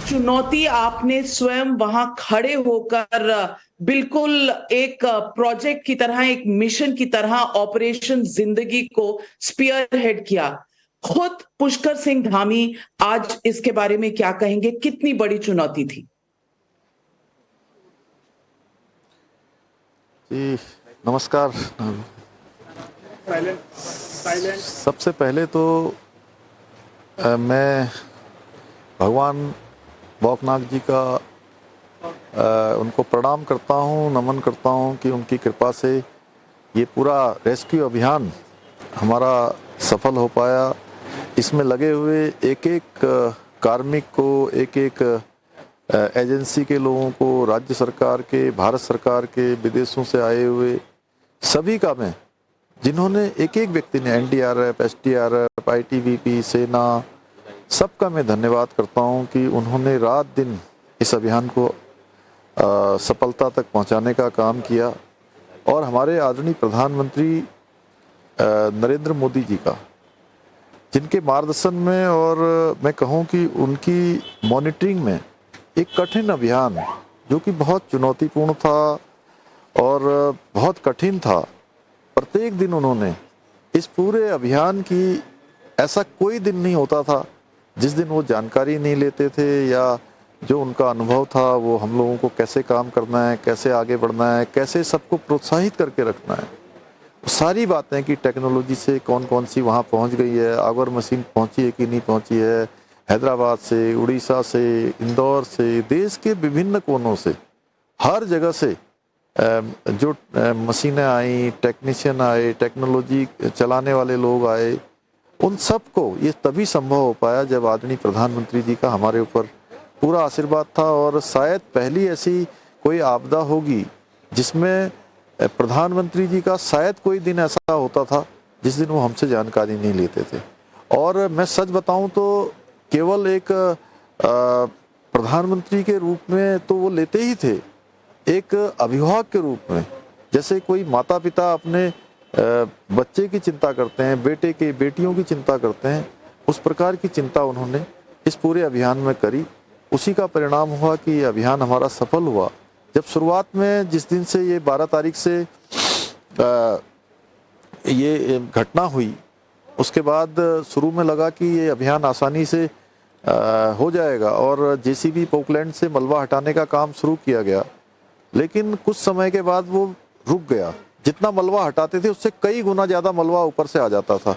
चुनौती आपने स्वयं वहां खड़े होकर बिल्कुल एक प्रोजेक्ट की तरह, एक मिशन की तरह ऑपरेशन जिंदगी को स्पीयर हेड किया। खुद पुष्कर सिंह धामी आज इसके बारे में क्या कहेंगे? कितनी बड़ी चुनौती थी? जी नमस्कार। सबसे पहले तो मैं भगवान भोकनाथ जी का उनको प्रणाम करता हूँ, नमन करता हूँ कि उनकी कृपा से ये पूरा रेस्क्यू अभियान हमारा सफल हो पाया। इसमें लगे हुए एक एक कार्मिक को, एक एक एजेंसी के लोगों को, राज्य सरकार के, भारत सरकार के, विदेशों से आए हुए सभी का मैं, जिन्होंने एक एक व्यक्ति ने, एनडीआरएफ, एसडीआरएफ, आईटीबीपी, सेना, सबका मैं धन्यवाद करता हूं कि उन्होंने रात दिन इस अभियान को सफलता तक पहुंचाने का काम किया। और हमारे आदरणीय प्रधानमंत्री नरेंद्र मोदी जी का, जिनके मार्गदर्शन में और मैं कहूं कि उनकी मॉनिटरिंग में एक कठिन अभियान जो कि बहुत चुनौतीपूर्ण था और बहुत कठिन था, प्रत्येक दिन उन्होंने इस पूरे अभियान की, ऐसा कोई दिन नहीं होता था जिस दिन वो जानकारी नहीं लेते थे या जो उनका अनुभव था वो हम लोगों को कैसे काम करना है, कैसे आगे बढ़ना है, कैसे सबको प्रोत्साहित करके रखना है, सारी बातें कि टेक्नोलॉजी से कौन कौन सी वहाँ पहुँच गई है, आगर मशीन पहुँची है कि नहीं पहुँची है, हैदराबाद से, उड़ीसा से, इंदौर से, देश के विभिन्न कोनों से, हर जगह से जो मशीनें आई, टेक्नीशियन आए, टेक्नोलॉजी चलाने वाले लोग आए, उन सबको ये तभी संभव हो पाया जब आदरणीय प्रधानमंत्री जी का हमारे ऊपर पूरा आशीर्वाद था। और शायद पहली ऐसी कोई आपदा होगी जिसमें प्रधानमंत्री जी का शायद कोई दिन ऐसा होता था जिस दिन वो हमसे जानकारी नहीं लेते थे। और मैं सच बताऊं तो केवल एक प्रधानमंत्री के रूप में तो वो लेते ही थे, एक अभिभावक के रूप में, जैसे कोई माता पिता अपने बच्चे की चिंता करते हैं, बेटे के, बेटियों की चिंता करते हैं, उस प्रकार की चिंता उन्होंने इस पूरे अभियान में करी। उसी का परिणाम हुआ कि ये अभियान हमारा सफल हुआ। जब शुरुआत में जिस दिन से ये 12 तारीख से ये घटना हुई, उसके बाद शुरू में लगा कि ये अभियान आसानी से हो जाएगा और जेसीबी पोकलैंड से मलबा हटाने का काम शुरू किया गया, लेकिन कुछ समय के बाद वो रुक गया। जितना मलबा हटाते थे उससे कई गुना ज़्यादा मलबा ऊपर से आ जाता था।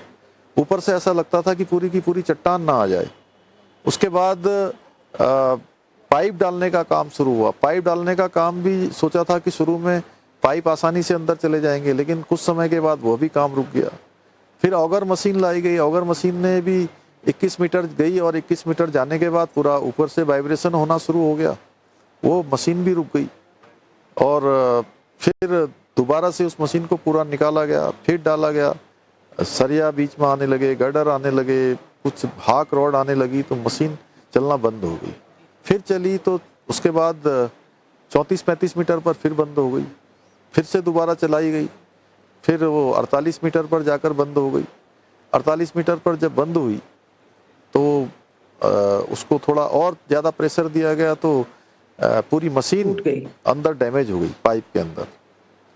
ऊपर से ऐसा लगता था कि पूरी की पूरी चट्टान ना आ जाए। उसके बाद पाइप डालने का काम शुरू हुआ। पाइप डालने का काम भी सोचा था कि शुरू में पाइप आसानी से अंदर चले जाएंगे, लेकिन कुछ समय के बाद वो भी काम रुक गया। फिर ऑगर मशीन लाई गई। ऑगर मशीन ने भी 21 मीटर गई और 21 मीटर जाने के बाद पूरा ऊपर से वाइब्रेशन होना शुरू हो गया, वो मशीन भी रुक गई। और फिर दोबारा से उस मशीन को पूरा निकाला गया, फिर डाला गया, सरिया बीच में आने लगे, गर्डर आने लगे, कुछ हाक रॉड आने लगी, तो मशीन चलना बंद हो गई। फिर चली तो उसके बाद 34-35 मीटर पर फिर बंद हो गई, फिर से दोबारा चलाई गई, फिर वो 48 मीटर पर जाकर बंद हो गई। 48 मीटर पर जब बंद हुई तो उसको थोड़ा और ज़्यादा प्रेशर दिया गया तो पूरी मशीन अंदर डैमेज हो गई, पाइप के अंदर।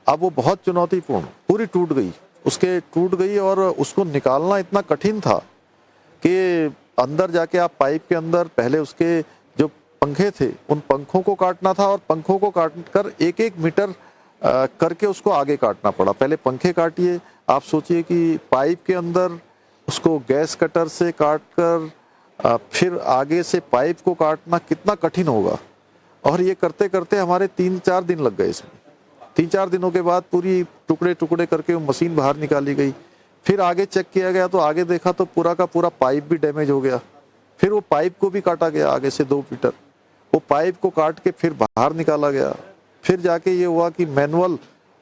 अब वो बहुत चुनौतीपूर्ण, पूरी टूट गई, उसके टूट गई और उसको निकालना इतना कठिन था कि अंदर जाके आप पाइप के अंदर पहले उसके जो पंखे थे उन पंखों को काटना था और पंखों को काट कर एक एक मीटर करके उसको आगे काटना पड़ा। पहले पंखे काटिए, आप सोचिए कि पाइप के अंदर उसको गैस कटर से काट कर फिर आगे से पाइप को काटना कितना कठिन होगा। और ये करते करते हमारे 3-4 दिन लग गए इसमें। 3-4 दिनों के बाद पूरी टुकड़े टुकड़े करके वो मशीन बाहर निकाली गई। फिर आगे चेक किया गया तो आगे देखा तो पूरा का पूरा पाइप भी डैमेज हो गया। फिर वो पाइप को भी काटा गया आगे से 2 मीटर, वो पाइप को काट के फिर बाहर निकाला गया। फिर जाके ये हुआ कि मैनुअल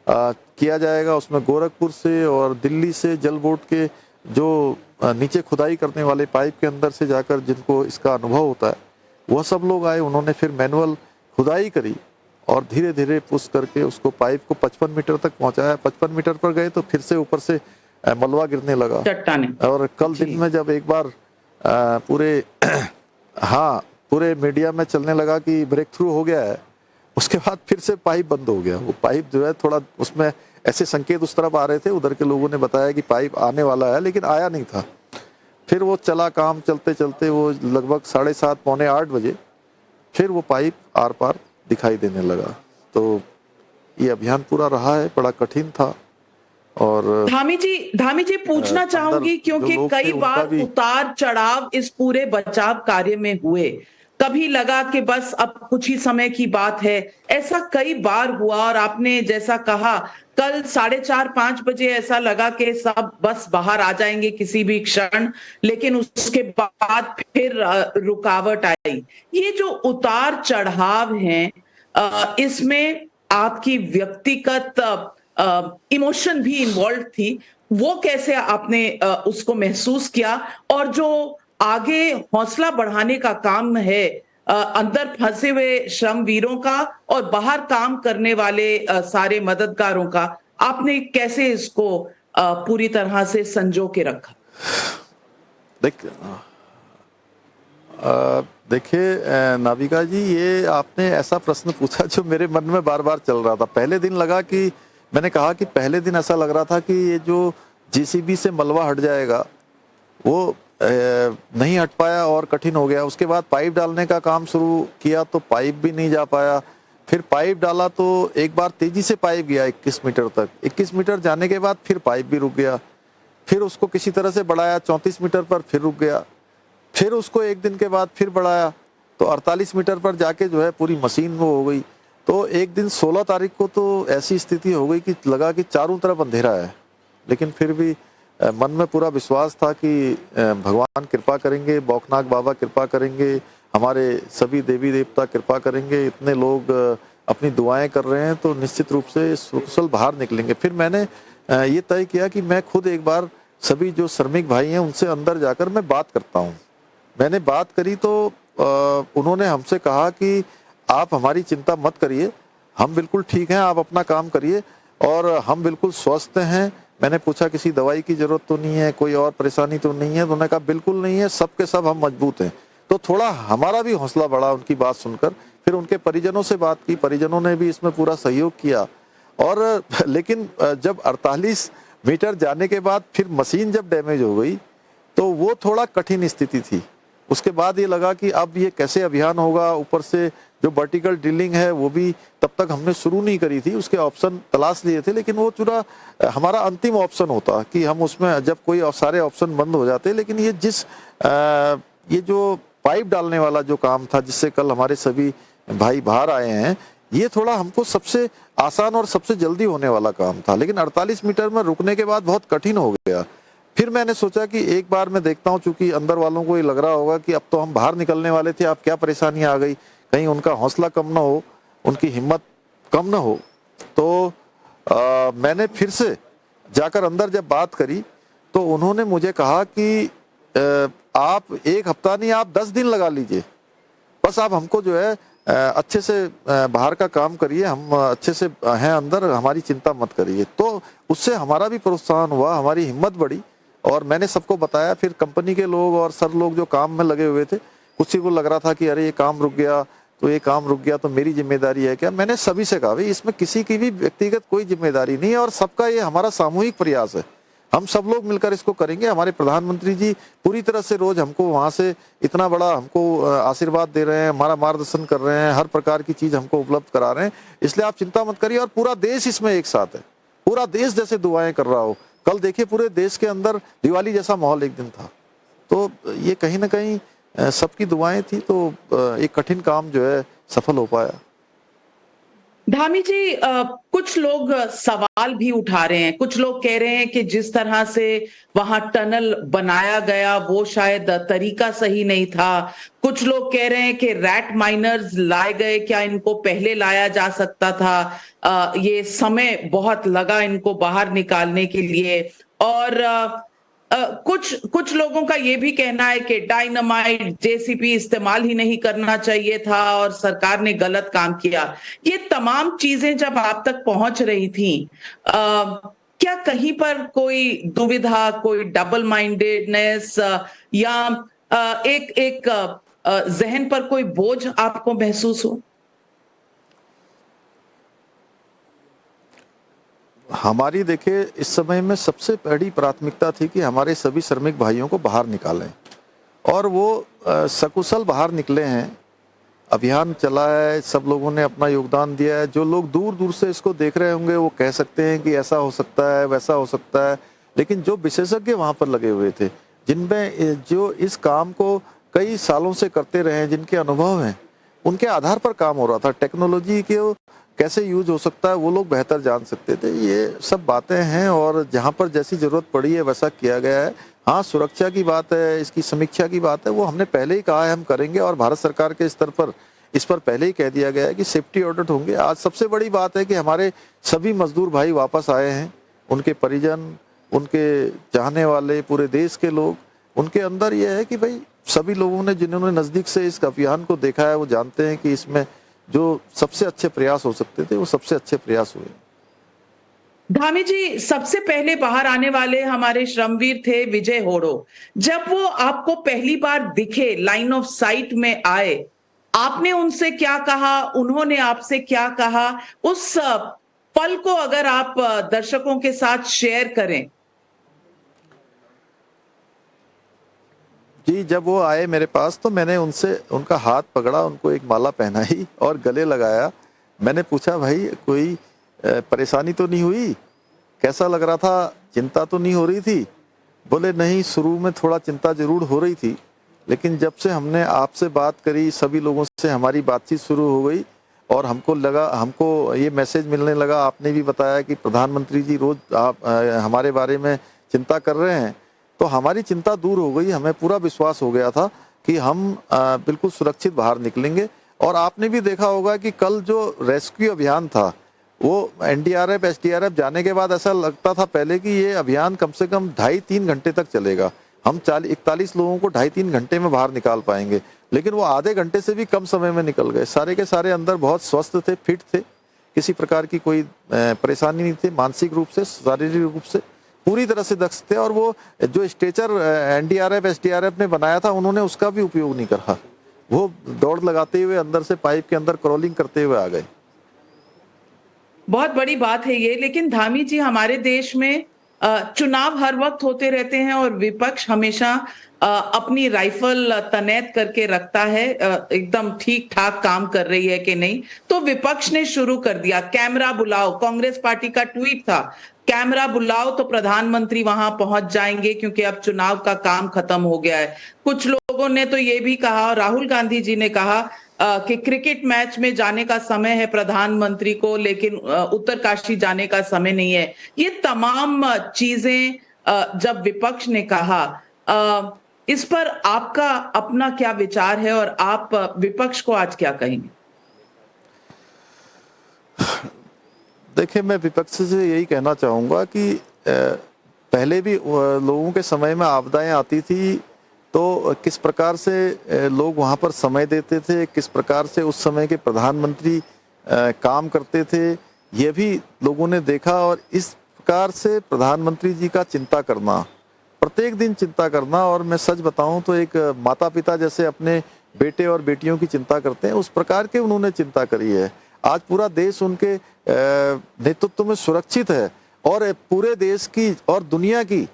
किया जाएगा, उसमें गोरखपुर से और दिल्ली से जल बोर्ड के जो नीचे खुदाई करने वाले पाइप के अंदर से जाकर जिनको इसका अनुभव होता है वह सब लोग आए, उन्होंने फिर मैनुअल खुदाई करी और धीरे धीरे पुश करके उसको पाइप को 55 मीटर तक पहुंचाया। 55 मीटर पर गए तो फिर से ऊपर से मलबा गिरने लगा। और कल दिन में जब एक बार पूरे हाँ पूरे मीडिया में चलने लगा कि ब्रेक थ्रू हो गया है। उसके बाद फिर से पाइप बंद हो गया। वो पाइप जो है थोड़ा उसमें ऐसे संकेत उस तरफ आ रहे थे, उधर के लोगों ने बताया कि पाइप आने वाला है, लेकिन आया नहीं था। फिर वो चला काम, चलते चलते वो लगभग 7:30 पौने 8 बजे फिर वो पाइप आर पार दिखाई देने लगा। तो ये अभियान पूरा रहा है, बड़ा कठिन था। और धामी जी पूछना अंदर चाहूंगी, जो क्योंकि लोग कई थे उनका बार भी उतार चढ़ाव इस पूरे बचाव कार्य में हुए। कभी लगा कि बस अब कुछ ही समय की बात है, ऐसा कई बार हुआ। और आपने जैसा कहा, कल 4:30-5 बजे ऐसा लगा कि सब बस बाहर आ जाएंगे किसी भी क्षण, लेकिन उसके बाद फिर रुकावट आई। ये जो उतार चढ़ाव हैं, इसमें आपकी व्यक्तिगत इमोशन भी इन्वॉल्व थी। वो कैसे आपने उसको महसूस किया? और जो आगे हौसला बढ़ाने का काम है अंदर फंसे हुए श्रमवीरों का और बाहर काम करने वाले सारे मददगारों का, आपने कैसे इसको पूरी तरह से संजो के रखा? देख देखिए नाविका जी, ये आपने ऐसा प्रश्न पूछा जो मेरे मन में बार बार चल रहा था। पहले दिन लगा कि मैंने कहा कि पहले दिन ऐसा लग रहा था कि ये जो जेसीबी से मलबा हट जाएगा वो नहीं हट पाया और कठिन हो गया। उसके बाद पाइप डालने का काम शुरू किया तो पाइप भी नहीं जा पाया। फिर पाइप डाला तो एक बार तेजी से पाइप गया 21 मीटर तक। 21 मीटर जाने के बाद फिर पाइप भी रुक गया। फिर उसको किसी तरह से बढ़ाया 34 मीटर पर, फिर रुक गया। फिर उसको एक दिन के बाद फिर बढ़ाया तो 48 मीटर पर जाके जो है पूरी मशीन वो हो गई। तो एक दिन 16 तारीख को तो ऐसी स्थिति हो गई कि लगा कि चारों तरफ अंधेरा है, लेकिन फिर भी मन में पूरा विश्वास था कि भगवान कृपा करेंगे, बौखनाक बाबा कृपा करेंगे, हमारे सभी देवी देवता कृपा करेंगे। इतने लोग अपनी दुआएं कर रहे हैं तो निश्चित रूप से सुकुशल बाहर निकलेंगे। फिर मैंने ये तय किया कि मैं खुद एक बार सभी जो श्रमिक भाई हैं उनसे अंदर जाकर मैं बात करता हूँ। मैंने बात करी तो उन्होंने हमसे कहा कि आप हमारी चिंता मत करिए, हम बिल्कुल ठीक हैं, आप अपना काम करिए और हम बिल्कुल स्वस्थ हैं। मैंने पूछा किसी दवाई की जरूरत तो नहीं है, कोई और परेशानी तो नहीं है? तो उन्होंने कहा बिल्कुल नहीं है, सब के सब हम मजबूत हैं। तो थोड़ा हमारा भी हौसला बढ़ा उनकी बात सुनकर। फिर उनके परिजनों से बात की, परिजनों ने भी इसमें पूरा सहयोग किया। और लेकिन जब 48 मीटर जाने के बाद फिर मशीन जब डैमेज हो गई तो वो थोड़ा कठिन स्थिति थी। उसके बाद ये लगा कि अब ये कैसे अभियान होगा। ऊपर से जो वर्टिकल ड्रिलिंग है वो भी तब तक हमने शुरू नहीं करी थी, उसके ऑप्शन तलाश लिए थे, लेकिन वो पूरा हमारा अंतिम ऑप्शन होता कि हम उसमें जब कोई सारे ऑप्शन बंद हो जाते। लेकिन ये ये जो पाइप डालने वाला जो काम था जिससे कल हमारे सभी भाई बाहर आए हैं, ये थोड़ा हमको सबसे आसान और सबसे जल्दी होने वाला काम था। लेकिन 48 मीटर में रुकने के बाद बहुत कठिन हो गया। फिर मैंने सोचा कि एक बार मैं देखता हूं, चूंकि अंदर वालों को ये लग रहा होगा कि अब तो हम बाहर निकलने वाले थे, अब क्या परेशानी आ गई, कहीं उनका हौसला कम ना हो, उनकी हिम्मत कम ना हो। तो मैंने फिर से जाकर अंदर जब बात करी तो उन्होंने मुझे कहा कि आप 1 हफ्ता नहीं, आप 10 दिन लगा लीजिए, बस आप हमको जो है अच्छे से बाहर का काम करिए, हम अच्छे से हैं अंदर, हमारी चिंता मत करिए। तो उससे हमारा भी प्रोत्साहन हुआ, हमारी हिम्मत बढ़ी और मैंने सबको बताया। फिर कंपनी के लोग और सर लोग जो काम में लगे हुए थे, किसी को लग रहा था कि अरे ये काम रुक गया तो ये काम रुक गया तो मेरी जिम्मेदारी है क्या? मैंने सभी से कहा भाई इसमें किसी की भी व्यक्तिगत कोई जिम्मेदारी नहीं है और सबका ये हमारा सामूहिक प्रयास है, हम सब लोग मिलकर इसको करेंगे। हमारे प्रधानमंत्री जी पूरी तरह से रोज हमको वहां से इतना बड़ा हमको आशीर्वाद दे रहे हैं, हमारा मार्गदर्शन कर रहे हैं, हर प्रकार की चीज हमको उपलब्ध करा रहे हैं, इसलिए आप चिंता मत करिए। और पूरा देश इसमें एक साथ है, पूरा देश जैसे दुआएं कर रहा हो। कल देखिए पूरे देश के अंदर दिवाली जैसा माहौल एक दिन था। तो ये कहीं ना कहीं सबकी दुआएं थी, तो एक कठिन काम जो है सफल हो पाया। धामी जी, कुछ लोग सवाल भी उठा रहे हैं, कुछ लोग कह रहे हैं कि जिस तरह से वहां टनल बनाया गया वो शायद तरीका सही नहीं था। कुछ लोग कह रहे हैं कि रैट माइनर्स लाए गए, क्या इनको पहले लाया जा सकता था? ये समय बहुत लगा इनको बाहर निकालने के लिए। और कुछ लोगों का ये भी कहना है कि डायनामाइट, जेसीबी इस्तेमाल ही नहीं करना चाहिए था और सरकार ने गलत काम किया। ये तमाम चीजें जब आप तक पहुंच रही थी, क्या कहीं पर कोई दुविधा, कोई डबल माइंडेडनेस या एक एक जहन पर कोई बोझ आपको महसूस हो? हमारी देखिए इस समय में सबसे बड़ी प्राथमिकता थी कि हमारे सभी श्रमिक भाइयों को बाहर निकालें, और वो सकुशल बाहर निकले हैं। अभियान चला है, सब लोगों ने अपना योगदान दिया है। जो लोग दूर दूर से इसको देख रहे होंगे वो कह सकते हैं कि ऐसा हो सकता है, वैसा हो सकता है, लेकिन जो विशेषज्ञ वहाँ पर लगे हुए थे, जिनमें जो इस काम को कई सालों से करते रहे हैं, जिनके अनुभव हैं, उनके आधार पर काम हो रहा था। टेक्नोलॉजी के कैसे यूज हो सकता है वो लोग बेहतर जान सकते थे। ये सब बातें हैं, और जहाँ पर जैसी जरूरत पड़ी है वैसा किया गया है। हाँ, सुरक्षा की बात है, इसकी समीक्षा की बात है, वो हमने पहले ही कहा है हम करेंगे, और भारत सरकार के स्तर पर इस पर पहले ही कह दिया गया है कि सेफ्टी ऑडिट होंगे। आज सबसे बड़ी बात है कि हमारे सभी मजदूर भाई वापस आए हैं, उनके परिजन, उनके चाहने वाले, पूरे देश के लोग, उनके अंदर यह है कि भाई सभी लोगों ने, जिन्होंने नज़दीक से इस अभियान को देखा है, वो जानते हैं कि इसमें जो सबसे अच्छे प्रयास हो सकते थे वो सबसे अच्छे प्रयास हुए। धामी जी, सबसे पहले बाहर आने वाले हमारे श्रमवीर थे विजय होड़ो। जब वो आपको पहली बार दिखे, लाइन ऑफ साइट में आए, आपने उनसे क्या कहा, उन्होंने आपसे क्या कहा? उस पल को अगर आप दर्शकों के साथ शेयर करें। जी, जब वो आए मेरे पास तो मैंने उनसे उनका हाथ पकड़ा, उनको एक माला पहनाई और गले लगाया। मैंने पूछा, भाई कोई परेशानी तो नहीं हुई? कैसा लग रहा था? चिंता तो नहीं हो रही थी? बोले नहीं, शुरू में थोड़ा चिंता जरूर हो रही थी, लेकिन जब से हमने आपसे बात करी, सभी लोगों से हमारी बातचीत शुरू हो गई, और हमको ये मैसेज मिलने लगा, आपने भी बताया कि प्रधानमंत्री जी रोज आप हमारे बारे में चिंता कर रहे हैं, तो हमारी चिंता दूर हो गई। हमें पूरा विश्वास हो गया था कि हम बिल्कुल सुरक्षित बाहर निकलेंगे। और आपने भी देखा होगा कि कल जो रेस्क्यू अभियान था, वो एनडीआरएफ, एसडीआरएफ जाने के बाद ऐसा लगता था पहले कि ये अभियान कम से कम 2.5-3 घंटे तक चलेगा, हम 41 लोगों को 2.5-3 घंटे में बाहर निकाल पाएंगे, लेकिन वो आधे घंटे से भी कम समय में निकल गए। सारे के सारे अंदर बहुत स्वस्थ थे, फिट थे, किसी प्रकार की कोई परेशानी नहीं थी, मानसिक रूप से, शारीरिक रूप से पूरी तरह से दक्ष थे। और वो जो स्ट्रेचर एनडीआरएफ, एसडीआरएफ ने बनाया था, उन्होंने उसका भी उपयोग नहीं करा, वो दौड़ लगाते हुए अंदर से पाइप के अंदर क्रॉलिंग करते हुए आ गए। बहुत बड़ी बात है ये। लेकिन धामी जी, हमारे देश में चुनाव हर वक्त होते रहते हैं और विपक्ष हमेशा अपनी राइफल तैनात करके रखता है, एकदम ठीक ठाक काम कर रही है कि नहीं। तो विपक्ष ने शुरू कर दिया, कैमरा बुलाओ। कांग्रेस पार्टी का ट्वीट था, कैमरा बुलाओ तो प्रधानमंत्री वहां पहुंच जाएंगे, क्योंकि अब चुनाव का काम खत्म हो गया है। कुछ लोगों ने तो ये भी कहा, और राहुल गांधी जी ने कहा कि क्रिकेट मैच में जाने का समय है प्रधानमंत्री को, लेकिन उत्तरकाशी जाने का समय नहीं है। ये तमाम चीजें जब विपक्ष ने कहा, इस पर आपका अपना क्या विचार है, और आप विपक्ष को आज क्या कहेंगे? देखिए, मैं विपक्ष से यही कहना चाहूँगा कि पहले भी लोगों के समय में आपदाएं आती थी, तो किस प्रकार से लोग वहाँ पर समय देते थे, किस प्रकार से उस समय के प्रधानमंत्री काम करते थे, ये भी लोगों ने देखा। और इस प्रकार से प्रधानमंत्री जी का चिंता करना, प्रत्येक दिन चिंता करना, और मैं सच बताऊं तो एक माता पिता जैसे अपने बेटे और बेटियों की चिंता करते हैं, उस प्रकार के उन्होंने चिंता करी है। आज पूरा देश उनके नेतृत्व में सुरक्षित है, और पूरे देश की और दुनिया की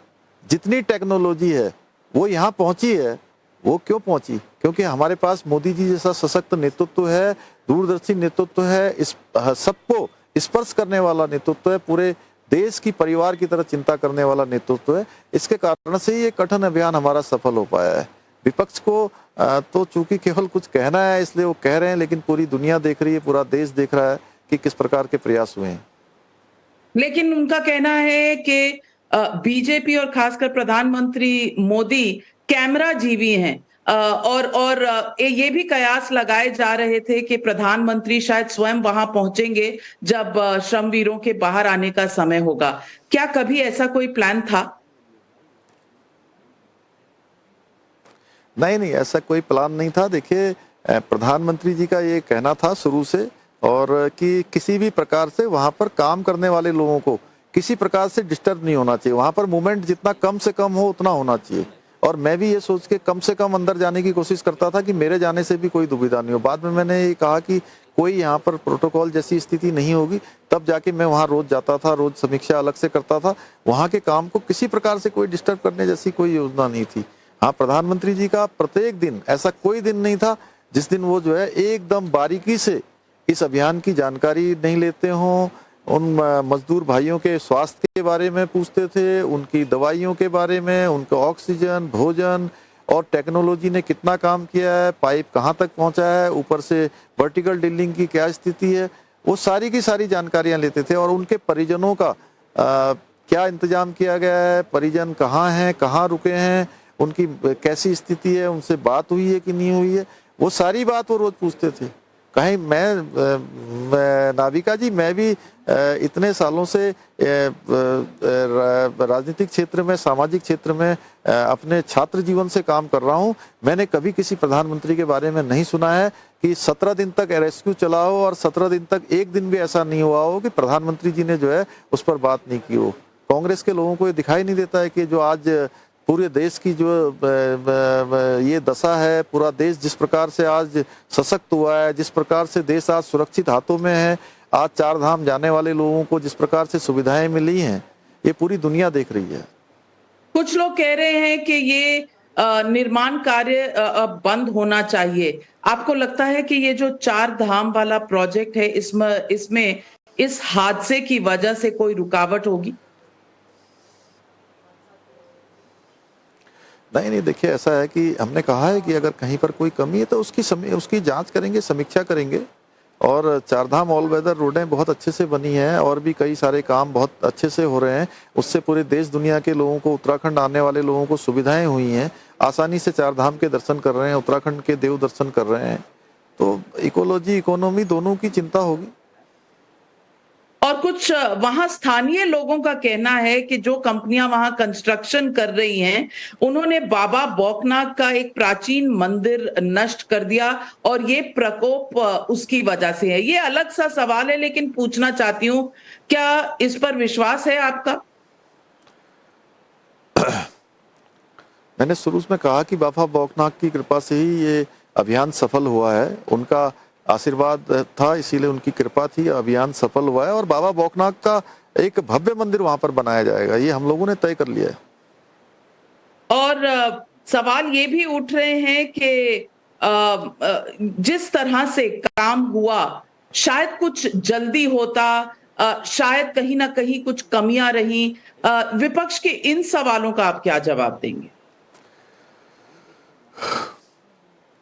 जितनी टेक्नोलॉजी है वो यहाँ पहुंची है। वो क्यों पहुंची? क्योंकि हमारे पास मोदी जी जैसा सशक्त नेतृत्व है, दूरदर्शी नेतृत्व है, इस सबको स्पर्श करने वाला नेतृत्व है, पूरे देश की परिवार की तरह चिंता करने वाला नेतृत्व है। इसके कारण से ये कठिन अभियान हमारा सफल हो पाया है। विपक्ष को तो चूंकि केवल कुछ कहना है इसलिए वो कह रहे हैं, लेकिन पूरी दुनिया देख रही है, पूरा देश देख रहा है कि किस प्रकार के प्रयास हुए हैं। लेकिन उनका कहना है कि बीजेपी और खासकर प्रधानमंत्री मोदी कैमरा जीवी हैं, और ये भी कयास लगाए जा रहे थे कि प्रधानमंत्री शायद स्वयं वहां पहुंचेंगे जब श्रमवीरों के बाहर आने का समय होगा। क्या कभी ऐसा कोई प्लान था? नहीं नहीं, ऐसा कोई प्लान नहीं था। देखिए, प्रधानमंत्री जी का ये कहना था शुरू से, और कि किसी भी प्रकार से वहाँ पर काम करने वाले लोगों को किसी प्रकार से डिस्टर्ब नहीं होना चाहिए, वहाँ पर मूवमेंट जितना कम से कम हो उतना होना चाहिए। और मैं भी ये सोच के कम से कम अंदर जाने की कोशिश करता था कि मेरे जाने से भी कोई दुविधा नहीं हो। बाद में मैंने ये कहा कि कोई यहाँ पर प्रोटोकॉल जैसी स्थिति नहीं होगी, तब जाके मैं वहाँ रोज जाता था, रोज समीक्षा अलग से करता था। वहाँ के काम को किसी प्रकार से कोई डिस्टर्ब करने जैसी कोई योजना नहीं थी। हाँ, प्रधानमंत्री जी का प्रत्येक दिन, ऐसा कोई दिन नहीं था जिस दिन वो जो है एकदम बारीकी से इस अभियान की जानकारी नहीं लेते हों। उन मजदूर भाइयों के स्वास्थ्य के बारे में पूछते थे, उनकी दवाइयों के बारे में, उनका ऑक्सीजन, भोजन और टेक्नोलॉजी ने कितना काम किया है, पाइप कहाँ तक पहुंचा है, ऊपर से वर्टिकल ड्रिलिंग की क्या स्थिति है, वो सारी की सारी जानकारियां लेते थे। और उनके परिजनों का क्या इंतजाम किया गया है, परिजन कहाँ हैं, कहाँ रुके हैं, उनकी कैसी स्थिति है, उनसे बात हुई है कि नहीं हुई है, वो सारी बात वो रोज पूछते थे। कहीं मैं नाविका जी, मैं भी इतने सालों से राजनीतिक क्षेत्र में, सामाजिक क्षेत्र में अपने छात्र जीवन से काम कर रहा हूं। मैंने कभी किसी प्रधानमंत्री के बारे में नहीं सुना है कि 17 दिन तक रेस्क्यू चला हो और 17 दिन तक एक दिन भी ऐसा नहीं हुआ हो कि प्रधानमंत्री जी ने जो है उस पर बात नहीं की हो। कांग्रेस के लोगों को ये दिखाई नहीं देता है कि जो आज पूरे देश की जो ये दशा है, पूरा देश जिस प्रकार से आज सशक्त हुआ है, जिस प्रकार से देश आज सुरक्षित हाथों में है, आज 4 धाम जाने वाले लोगों को जिस प्रकार से सुविधाएं मिली हैं, ये पूरी दुनिया देख रही है। कुछ लोग कह रहे हैं कि ये निर्माण कार्य अब बंद होना चाहिए। आपको लगता है कि ये जो 4 धाम वाला प्रोजेक्ट है, इसमें इस हादसे की वजह से कोई रुकावट होगी? नहीं, देखिए, ऐसा है कि हमने कहा है कि अगर कहीं पर कोई कमी है तो उसकी जांच करेंगे, समीक्षा करेंगे। और 4 धाम ऑल वेदर रोडें बहुत अच्छे से बनी हैं और भी कई सारे काम बहुत अच्छे से हो रहे हैं। उससे पूरे देश दुनिया के लोगों को, उत्तराखंड आने वाले लोगों को सुविधाएं हुई हैं। आसानी से 4 धाम के दर्शन कर रहे हैं, उत्तराखंड के देव दर्शन कर रहे हैं। तो इकोलॉजी, इकोनॉमी दोनों की चिंता होगी। और कुछ वहां स्थानीय लोगों का कहना है कि जो कंपनियां वहां कंस्ट्रक्शन कर रही हैं, उन्होंने बाबा बौकनाथ का एक प्राचीन मंदिर नष्ट कर दिया और ये प्रकोप उसकी वजह से है। ये अलग सा सवाल है, लेकिन पूछना चाहती हूं, क्या इस पर विश्वास है आपका? मैंने शुरू में कहा कि बाबा बौकनाथ की कृपा से ही ये अभियान सफल हुआ है। उनका आशीर्वाद था, इसीलिए उनकी कृपा थी, अभियान सफल हुआ है। और बाबा बौकनाथ का एक भव्य मंदिर वहां पर बनाया जाएगा, ये हम लोगों ने तय कर लिया है। और सवाल ये भी उठ रहे हैं कि जिस तरह से काम हुआ, शायद कुछ जल्दी होता, शायद कहीं ना कहीं कुछ कमियां रही। विपक्ष के इन सवालों का आप क्या जवाब देंगे?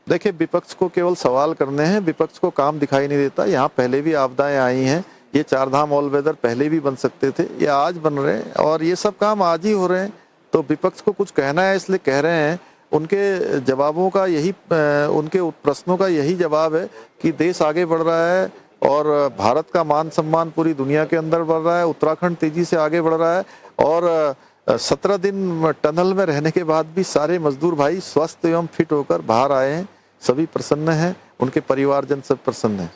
देखिए, विपक्ष को केवल सवाल करने हैं, विपक्ष को काम दिखाई नहीं देता। यहाँ पहले भी आपदाएं आई हैं, ये 4 धाम ऑल वेदर पहले भी बन सकते थे, ये आज बन रहे हैं और ये सब काम आज ही हो रहे हैं। तो विपक्ष को कुछ कहना है इसलिए कह रहे हैं। उनके जवाबों का यही, उनके प्रश्नों का यही जवाब है कि देश आगे बढ़ रहा है और भारत का मान सम्मान पूरी दुनिया के अंदर बढ़ रहा है, उत्तराखंड तेजी से आगे बढ़ रहा है। और 17 दिन टनल में रहने के बाद भी सारे मजदूर भाई स्वस्थ एवं फिट होकर बाहर आए हैं, सभी प्रसन्न हैं, उनके परिवारजन सब प्रसन्न हैं।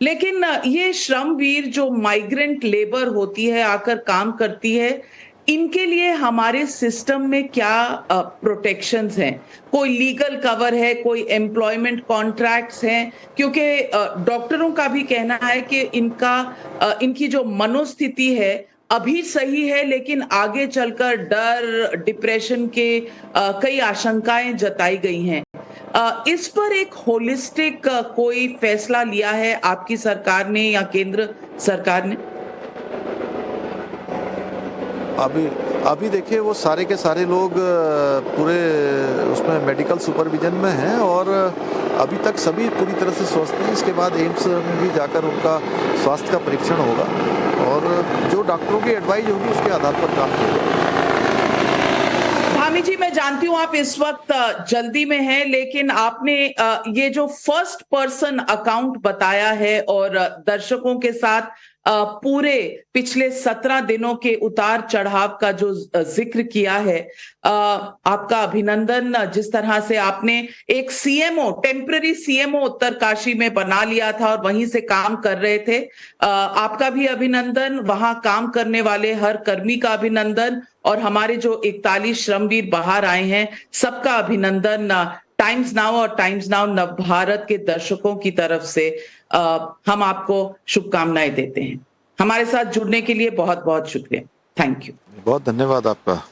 लेकिन ये श्रमवीर जो माइग्रेंट लेबर होती है, आकर काम करती है, इनके लिए हमारे सिस्टम में क्या प्रोटेक्शंस हैं? कोई लीगल कवर है, कोई एम्प्लॉयमेंट कॉन्ट्रैक्ट्स हैं? क्योंकि डॉक्टरों का भी कहना है कि इनकी जो मनोस्थिति है अभी सही है, लेकिन आगे चलकर डर, डिप्रेशन के कई आशंकाएं जताई गई हैं। इस पर एक होलिस्टिक कोई फैसला लिया है आपकी सरकार ने या केंद्र सरकार ने? अभी देखिए, वो सारे के सारे लोग पूरे उसमें मेडिकल सुपरविजन में हैं और अभी तक सभी पूरी तरह से स्वस्थ हैं। इसके बाद एम्स में भी जाकर उनका स्वास्थ्य का परीक्षण होगा और जो डॉक्टरों की एडवाइस होगी उसके आधार पर काम होगा। धामी जी, मैं जानती हूं आप इस वक्त जल्दी में हैं, लेकिन आपने ये जो फर्स्ट पर्सन अकाउंट बताया है और दर्शकों के साथ पूरे पिछले 17 दिनों के उतार चढ़ाव का जो जिक्र किया है, आपका अभिनंदन। जिस तरह से आपने एक सीएमओ, टेम्पररी सीएमओ उत्तरकाशी में बना लिया था और वहीं से काम कर रहे थे, आपका भी अभिनंदन। वहां काम करने वाले हर कर्मी का अभिनंदन और हमारे जो 41 श्रमवीर बाहर आए हैं, सबका अभिनंदन टाइम्स नाउ और टाइम्स नाउ नव भारत के दर्शकों की तरफ से हम आपको शुभकामनाएं देते हैं। हमारे साथ जुड़ने के लिए बहुत बहुत शुक्रिया। Thank you. बहुत धन्यवाद आपका।